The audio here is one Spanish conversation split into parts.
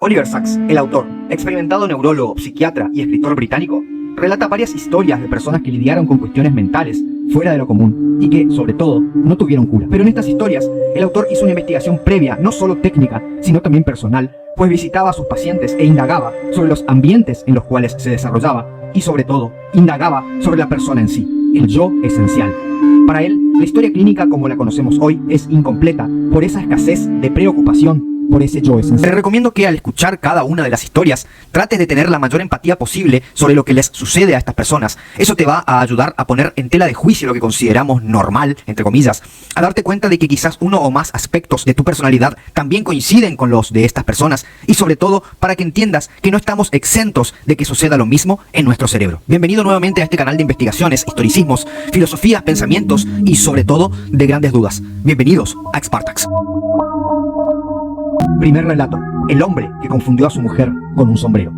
Oliver Sacks, el autor, experimentado neurólogo, psiquiatra y escritor británico, relata varias historias de personas que lidiaron con cuestiones mentales fuera de lo común y que, sobre todo, no tuvieron cura. Pero en estas historias, el autor hizo una investigación previa, no solo técnica, sino también personal, pues visitaba a sus pacientes e indagaba sobre los ambientes en los cuales se desarrollaba y, sobre todo, indagaba sobre la persona en sí, el yo esencial. Para él, la historia clínica como la conocemos hoy es incompleta por esa escasez de preocupación por ese yo esencial. Te recomiendo que al escuchar cada una de las historias trates de tener la mayor empatía posible sobre lo que les sucede a estas personas. Eso te va a ayudar a poner en tela de juicio lo que consideramos normal, entre comillas, a darte cuenta de que quizás uno o más aspectos de tu personalidad también coinciden con los de estas personas y sobre todo para que entiendas que no estamos exentos de que suceda lo mismo en nuestro cerebro. Bienvenido nuevamente a este canal de investigaciones, historicismos, filosofías, pensamientos y sobre todo de grandes dudas. Bienvenidos a Spartax. Primer relato: el hombre que confundió a su mujer con un sombrero.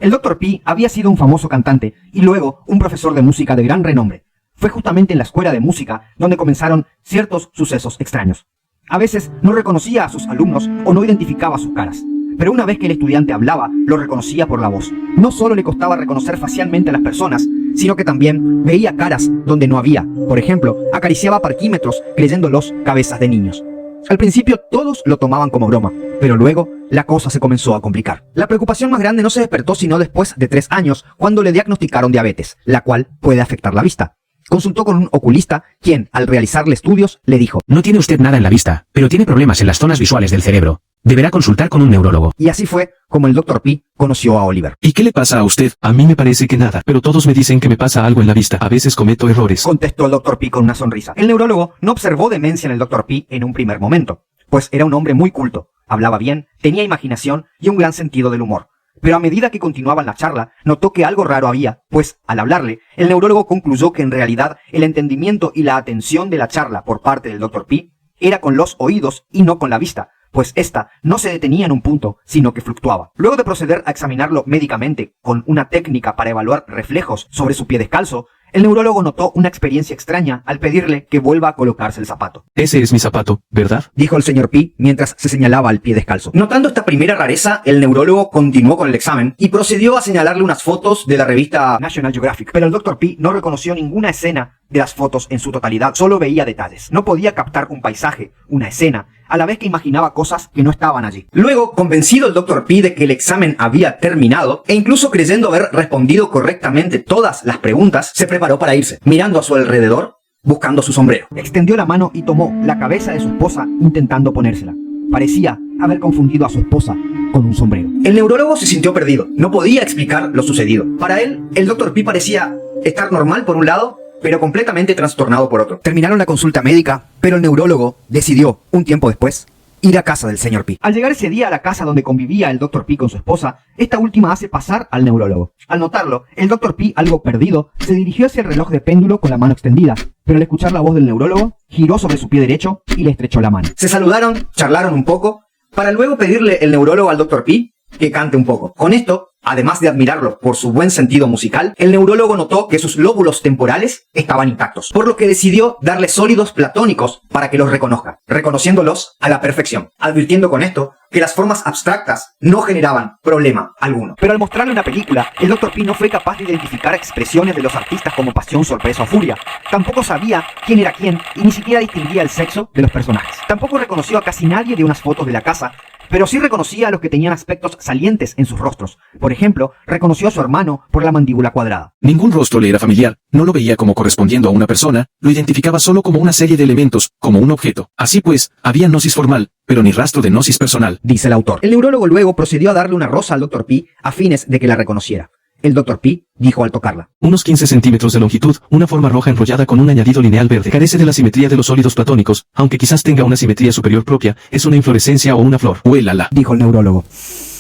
El Dr. P había sido un famoso cantante y luego un profesor de música de gran renombre. Fue justamente en la escuela de música donde comenzaron ciertos sucesos extraños. A veces no reconocía a sus alumnos o no identificaba sus caras, pero una vez que el estudiante hablaba, lo reconocía por la voz. No solo le costaba reconocer facialmente a las personas, sino que también veía caras donde no había. Por ejemplo, acariciaba parquímetros creyéndolos cabezas de niños. Al principio todos lo tomaban como broma, pero luego la cosa se comenzó a complicar. La preocupación más grande no se despertó sino después de 3 años, cuando le diagnosticaron diabetes, la cual puede afectar la vista. Consultó con un oculista, quien, al realizarle estudios, le dijo: no tiene usted nada en la vista, pero tiene problemas en las zonas visuales del cerebro. Deberá consultar con un neurólogo. Y así fue como el Dr. P conoció a Oliver. ¿Y qué le pasa a usted? A mí me parece que nada, pero todos me dicen que me pasa algo en la vista. A veces cometo errores, contestó el Dr. P con una sonrisa. El neurólogo no observó demencia en el Dr. P en un primer momento, pues era un hombre muy culto, hablaba bien, tenía imaginación y un gran sentido del humor. Pero a medida que continuaba la charla, notó que algo raro había, pues, al hablarle, el neurólogo concluyó que en realidad el entendimiento y la atención de la charla por parte del Dr. P era con los oídos y no con la vista, pues ésta no se detenía en un punto, sino que fluctuaba. Luego de proceder a examinarlo médicamente con una técnica para evaluar reflejos sobre su pie descalzo, el neurólogo notó una experiencia extraña al pedirle que vuelva a colocarse el zapato. ese es mi zapato, ¿verdad? Dijo el señor P mientras se señalaba al pie descalzo. Notando esta primera rareza, el neurólogo continuó con el examen y procedió a señalarle unas fotos de la revista National Geographic. Pero el Dr. P no reconoció ninguna escena de las fotos en su totalidad, solo veía detalles. No podía captar un paisaje, una escena, a la vez que imaginaba cosas que no estaban allí. Luego, convencido el Dr. P de que el examen había terminado, e incluso creyendo haber respondido correctamente todas las preguntas, se preparó para irse, mirando a su alrededor, buscando su sombrero. Extendió la mano y tomó la cabeza de su esposa intentando ponérsela. Parecía haber confundido a su esposa con un sombrero. El neurólogo se sintió perdido, no podía explicar lo sucedido. Para él, el Dr. P parecía estar normal por un lado, pero completamente trastornado por otro. Terminaron la consulta médica, pero el neurólogo decidió, un tiempo después, ir a casa del señor P. Al llegar ese día a la casa donde convivía el Dr. P con su esposa, esta última hace pasar al neurólogo. Al notarlo, el Dr. P, algo perdido, se dirigió hacia el reloj de péndulo con la mano extendida, pero al escuchar la voz del neurólogo, giró sobre su pie derecho y le estrechó la mano. Se saludaron, charlaron un poco, para luego pedirle el neurólogo al Dr. P que cante un poco. Con esto, además de admirarlo por su buen sentido musical, el neurólogo notó que sus lóbulos temporales estaban intactos, por lo que decidió darle sólidos platónicos para que los reconozca, reconociéndolos a la perfección, advirtiendo con esto que las formas abstractas no generaban problema alguno. Pero al mostrarle una película, el Dr. P no fue capaz de identificar expresiones de los artistas como pasión, sorpresa o furia. Tampoco sabía quién era quién y ni siquiera distinguía el sexo de los personajes. Tampoco reconoció a casi nadie de unas fotos de la casa, pero sí reconocía a los que tenían aspectos salientes en sus rostros. Por ejemplo, reconoció a su hermano por la mandíbula cuadrada. Ningún rostro le era familiar, no lo veía como correspondiendo a una persona, lo identificaba solo como una serie de elementos, como un objeto. Así pues, había gnosis formal, pero ni rastro de gnosis personal, dice el autor. El neurólogo luego procedió a darle una rosa al Dr. P a fines de que la reconociera. El Dr. P dijo al tocarla: unos 15 centímetros de longitud, una forma roja enrollada con un añadido lineal verde. Carece de la simetría de los sólidos platónicos, aunque quizás tenga una simetría superior propia, es una inflorescencia o una flor. ¡Huélala!, dijo el neurólogo.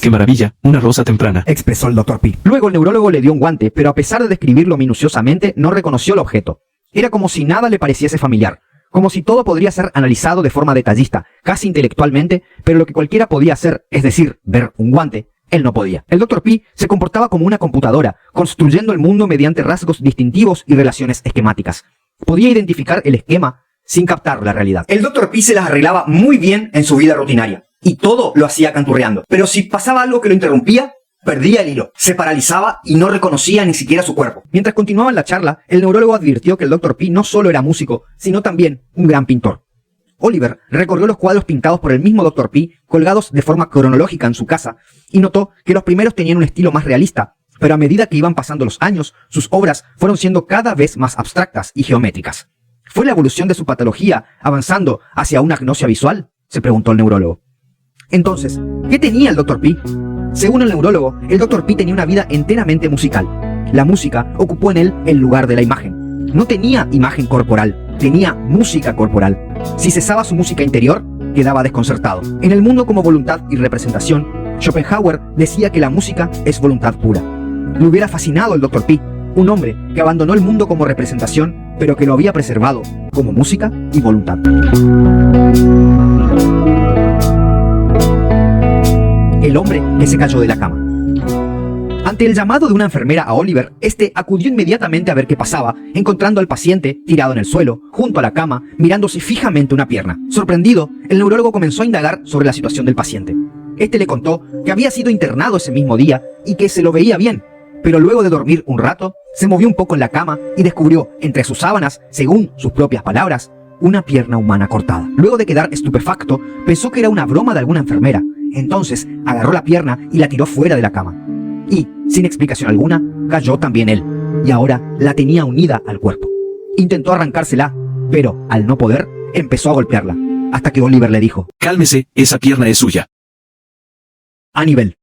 ¡Qué maravilla! Una rosa temprana, expresó el Dr. P. Luego el neurólogo le dio un guante, pero a pesar de describirlo minuciosamente, no reconoció el objeto. Era como si nada le pareciese familiar, como si todo podría ser analizado de forma detallista, casi intelectualmente, pero lo que cualquiera podía hacer, es decir, ver un guante, él no podía. El Dr. P se comportaba como una computadora, construyendo el mundo mediante rasgos distintivos y relaciones esquemáticas. Podía identificar el esquema sin captar la realidad. El Dr. P se las arreglaba muy bien en su vida rutinaria. y todo lo hacía canturreando. Pero si pasaba algo que lo interrumpía, perdía el hilo, se paralizaba y no reconocía ni siquiera su cuerpo. Mientras continuaban la charla, el neurólogo advirtió que el Dr. P no solo era músico, sino también un gran pintor. Oliver recorrió los cuadros pintados por el mismo Dr. P, colgados de forma cronológica en su casa, y notó que los primeros tenían un estilo más realista, pero a medida que iban pasando los años, sus obras fueron siendo cada vez más abstractas y geométricas. ¿Fue la evolución de su patología avanzando hacia una agnosia visual?, se preguntó el neurólogo. Entonces, ¿qué tenía el Dr. P? Según el neurólogo, el Dr. P tenía una vida enteramente musical. La música ocupó en él el lugar de la imagen. No tenía imagen corporal, tenía música corporal. Si cesaba su música interior, quedaba desconcertado. En el mundo como voluntad y representación, Schopenhauer decía que la música es voluntad pura. Le hubiera fascinado el Dr. P, un hombre que abandonó el mundo como representación, pero que lo había preservado como música y voluntad. El hombre que se cayó de la cama. Ante el llamado de una enfermera a Oliver, este acudió inmediatamente a ver qué pasaba, encontrando al paciente tirado en el suelo, junto a la cama, mirándose fijamente una pierna. Sorprendido, el neurólogo comenzó a indagar sobre la situación del paciente. Este le contó que había sido internado ese mismo día y que se lo veía bien, pero luego de dormir un rato, se movió un poco en la cama y descubrió, entre sus sábanas, según sus propias palabras, una pierna humana cortada. Luego de quedar estupefacto, pensó que era una broma de alguna enfermera. Entonces agarró la pierna y la tiró fuera de la cama. Y, sin explicación alguna, cayó también él, y ahora la tenía unida al cuerpo. Intentó arrancársela, pero, al no poder, empezó a golpearla, hasta que Oliver le dijo: Cálmese, esa pierna es suya. A nivel.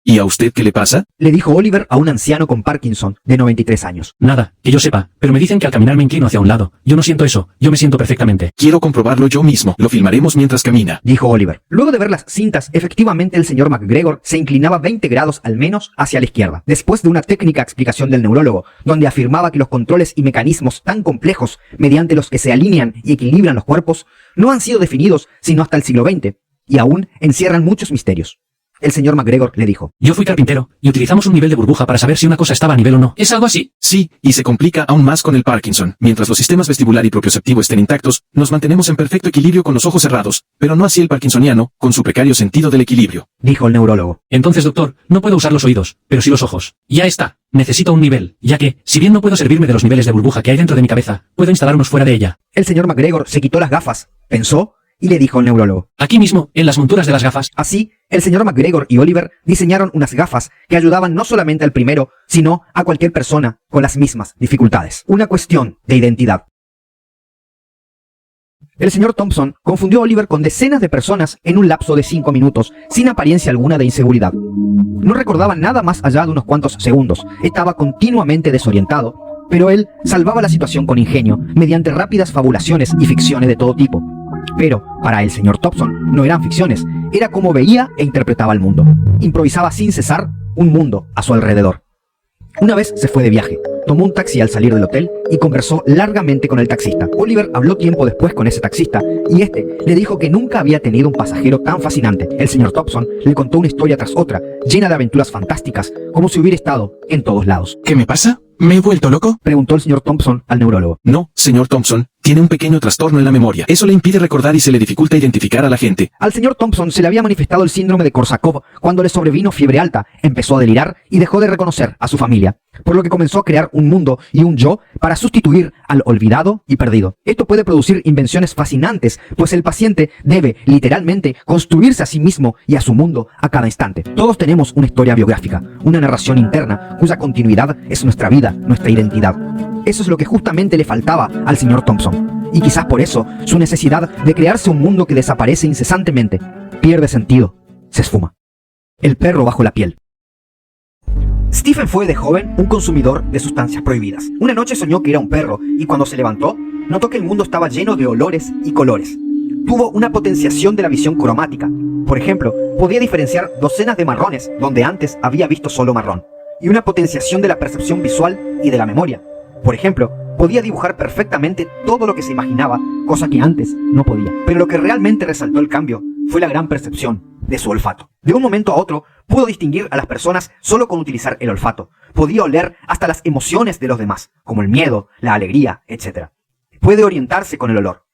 ¿Y a usted qué le pasa? Le dijo Oliver a un anciano con Parkinson, de 93 años. Nada, que yo sepa, pero me dicen que al caminar me inclino hacia un lado. Yo no siento eso, yo me siento perfectamente. Quiero comprobarlo yo mismo. Lo filmaremos mientras camina. Dijo Oliver. Luego de ver las cintas, efectivamente el señor McGregor se inclinaba 20 grados al menos hacia la izquierda. Después de una técnica explicación del neurólogo, donde afirmaba que los controles y mecanismos tan complejos mediante los que se alinean y equilibran los cuerpos, no han sido definidos sino hasta el siglo XX, y aún encierran muchos misterios. El señor McGregor le dijo: Yo fui carpintero, y utilizamos un nivel de burbuja para saber si una cosa estaba a nivel o no. ¿Es algo así? Sí, y se complica aún más con el Parkinson. Mientras los sistemas vestibular y propioceptivo estén intactos, nos mantenemos en perfecto equilibrio con los ojos cerrados, pero no así el parkinsoniano, con su precario sentido del equilibrio. Dijo el neurólogo. Entonces, doctor, no puedo usar los oídos, pero sí los ojos. Ya está. Necesito un nivel, ya que, si bien no puedo servirme de los niveles de burbuja que hay dentro de mi cabeza, puedo instalar unos fuera de ella. El señor McGregor se quitó las gafas, pensó y le dijo al neurólogo: Aquí mismo, en las monturas de las gafas. Así, el señor McGregor y Oliver diseñaron unas gafas que ayudaban no solamente al primero, sino a cualquier persona con las mismas dificultades. Una cuestión de identidad. El señor Thompson confundió a Oliver con decenas de personas en un lapso de 5 minutos, sin apariencia alguna de inseguridad. No recordaba nada más allá de unos cuantos segundos. Estaba continuamente desorientado, pero él salvaba la situación con ingenio, mediante rápidas fabulaciones y ficciones de todo tipo. Pero, para el señor Thompson, no eran ficciones, era como veía e interpretaba el mundo. Improvisaba sin cesar un mundo a su alrededor. Una vez se fue de viaje, tomó un taxi al salir del hotel y conversó largamente con el taxista. Oliver habló tiempo después con ese taxista y este le dijo que nunca había tenido un pasajero tan fascinante. El señor Thompson le contó una historia tras otra, llena de aventuras fantásticas, como si hubiera estado en todos lados. ¿Qué me pasa? ¿Me he vuelto loco? Preguntó el señor Thompson al neurólogo. No, señor Thompson, tiene un pequeño trastorno en la memoria. Eso le impide recordar y se le dificulta identificar a la gente. Al señor Thompson se le había manifestado el síndrome de Korsakoff cuando le sobrevino fiebre alta, empezó a delirar y dejó de reconocer a su familia, por lo que comenzó a crear un mundo y un yo para sustituir al olvidado y perdido. Esto puede producir invenciones fascinantes, pues el paciente debe, literalmente, construirse a sí mismo y a su mundo a cada instante. Todos tenemos una historia biográfica, una narración interna, cuya continuidad es nuestra vida, nuestra identidad. Eso es lo que justamente le faltaba al señor Thompson. Y quizás por eso, su necesidad de crearse un mundo que desaparece incesantemente, pierde sentido, se esfuma. El perro bajo la piel. Stephen fue de joven un consumidor de sustancias prohibidas. Una noche soñó que era un perro y cuando se levantó, notó que el mundo estaba lleno de olores y colores. Tuvo una potenciación de la visión cromática. Por ejemplo, podía diferenciar docenas de marrones donde antes había visto solo marrón. Y una potenciación de la percepción visual y de la memoria. Por ejemplo, podía dibujar perfectamente todo lo que se imaginaba, cosa que antes no podía. Pero lo que realmente resaltó el cambio fue la gran percepción de su olfato. De un momento a otro, pudo distinguir a las personas solo con utilizar el olfato. Podía oler hasta las emociones de los demás, como el miedo, la alegría, etc. Puede orientarse con el olor.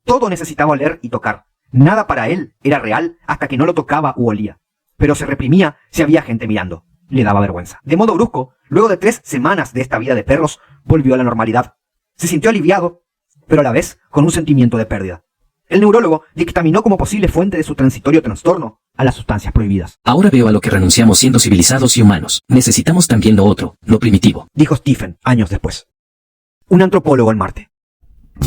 Todo necesitaba oler y tocar. Nada para él era real hasta que no lo tocaba u olía. Pero se reprimía si había gente mirando. Le daba vergüenza. De modo brusco, luego de 3 semanas de esta vida de perros, volvió a la normalidad. Se sintió aliviado, pero a la vez con un sentimiento de pérdida. El neurólogo dictaminó como posible fuente de su transitorio trastorno a las sustancias prohibidas. Ahora veo a lo que renunciamos siendo civilizados y humanos. Necesitamos también lo otro, lo primitivo. Dijo Stephen años después. Un antropólogo en Marte.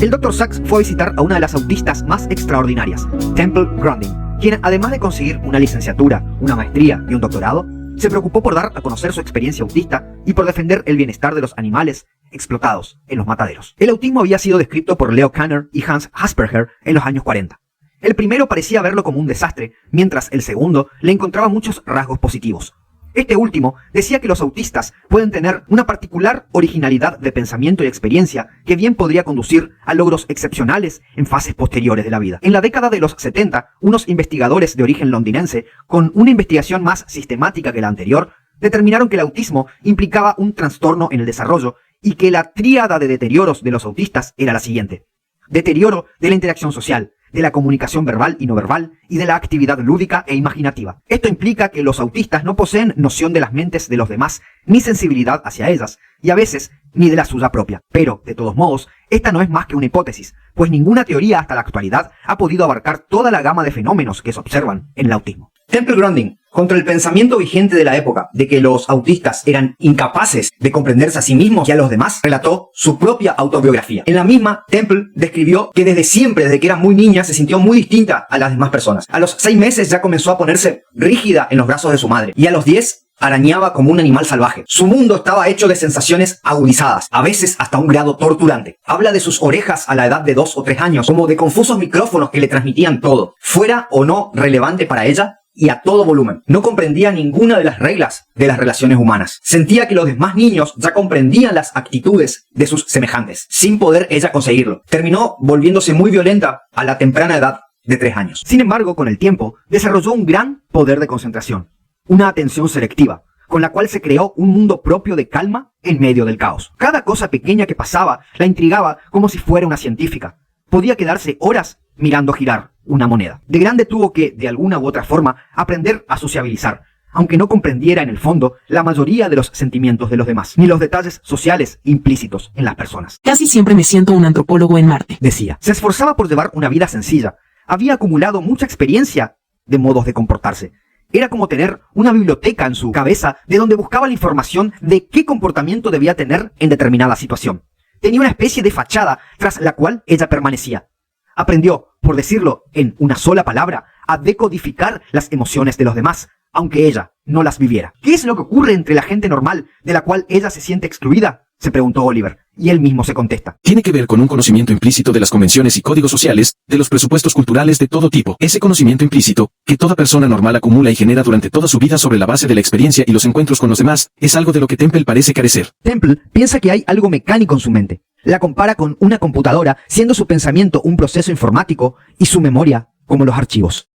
El Dr. Sachs fue a visitar a una de las autistas más extraordinarias, Temple Grandin, quien además de conseguir una licenciatura, una maestría y un doctorado, se preocupó por dar a conocer su experiencia autista y por defender el bienestar de los animales explotados en los mataderos. El autismo había sido descrito por Leo Kanner y Hans Asperger en los años 40. El primero parecía verlo como un desastre, mientras el segundo le encontraba muchos rasgos positivos. Este último decía que los autistas pueden tener una particular originalidad de pensamiento y experiencia que bien podría conducir a logros excepcionales en fases posteriores de la vida. En la década de los 70, unos investigadores de origen londinense, con una investigación más sistemática que la anterior, determinaron que el autismo implicaba un trastorno en el desarrollo y que la tríada de deterioros de los autistas era la siguiente: deterioro de la interacción social, de la comunicación verbal y no verbal, y de la actividad lúdica e imaginativa. Esto implica que los autistas no poseen noción de las mentes de los demás, ni sensibilidad hacia ellas, y a veces ni de la suya propia. Pero, de todos modos, esta no es más que una hipótesis, pues ninguna teoría hasta la actualidad ha podido abarcar toda la gama de fenómenos que se observan en el autismo. Temple Grandin, contra el pensamiento vigente de la época de que los autistas eran incapaces de comprenderse a sí mismos y a los demás, relató su propia autobiografía. En la misma, Temple describió que desde siempre, desde que era muy niña, se sintió muy distinta a las demás personas. A los 6 meses ya comenzó a ponerse rígida en los brazos de su madre, y a los 10 arañaba como un animal salvaje. Su mundo estaba hecho de sensaciones agudizadas, a veces hasta un grado torturante. Habla de sus orejas a la edad de 2 o 3 años, como de confusos micrófonos que le transmitían todo, fuera o no relevante para ella, y a todo volumen. No comprendía ninguna de las reglas de las relaciones humanas. Sentía que los demás niños ya comprendían las actitudes de sus semejantes, sin poder ella conseguirlo. Terminó volviéndose muy violenta a la temprana edad de 3 años. Sin embargo, con el tiempo, desarrolló un gran poder de concentración, una atención selectiva, con la cual se creó un mundo propio de calma en medio del caos. Cada cosa pequeña que pasaba la intrigaba como si fuera una científica. Podía quedarse horas mirando girar una moneda. De grande tuvo que, de alguna u otra forma, aprender a sociabilizar, aunque no comprendiera en el fondo la mayoría de los sentimientos de los demás, ni los detalles sociales implícitos en las personas. Casi siempre me siento un antropólogo en Marte, decía. Se esforzaba por llevar una vida sencilla. Había acumulado mucha experiencia de modos de comportarse. Era como tener una biblioteca en su cabeza de donde buscaba la información de qué comportamiento debía tener en determinada situación. Tenía una especie de fachada tras la cual ella permanecía. Aprendió, por decirlo en una sola palabra, a decodificar las emociones de los demás, aunque ella no las viviera. ¿Qué es lo que ocurre entre la gente normal de la cual ella se siente excluida?, se preguntó Oliver, y él mismo se contesta. Tiene que ver con un conocimiento implícito de las convenciones y códigos sociales, de los presupuestos culturales de todo tipo. Ese conocimiento implícito, que toda persona normal acumula y genera durante toda su vida sobre la base de la experiencia y los encuentros con los demás, es algo de lo que Temple parece carecer. Temple piensa que hay algo mecánico en su mente. La compara con una computadora, siendo su pensamiento un proceso informático y su memoria como los archivos.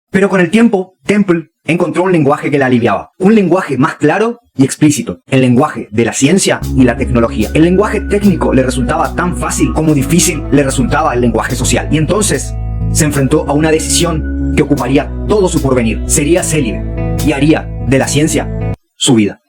Pero con el tiempo, Temple encontró un lenguaje que la aliviaba. Un lenguaje más claro y explícito. El lenguaje de la ciencia y la tecnología. El lenguaje técnico le resultaba tan fácil como difícil le resultaba el lenguaje social. Y entonces se enfrentó a una decisión que ocuparía todo su porvenir. Sería célibe y haría de la ciencia su vida.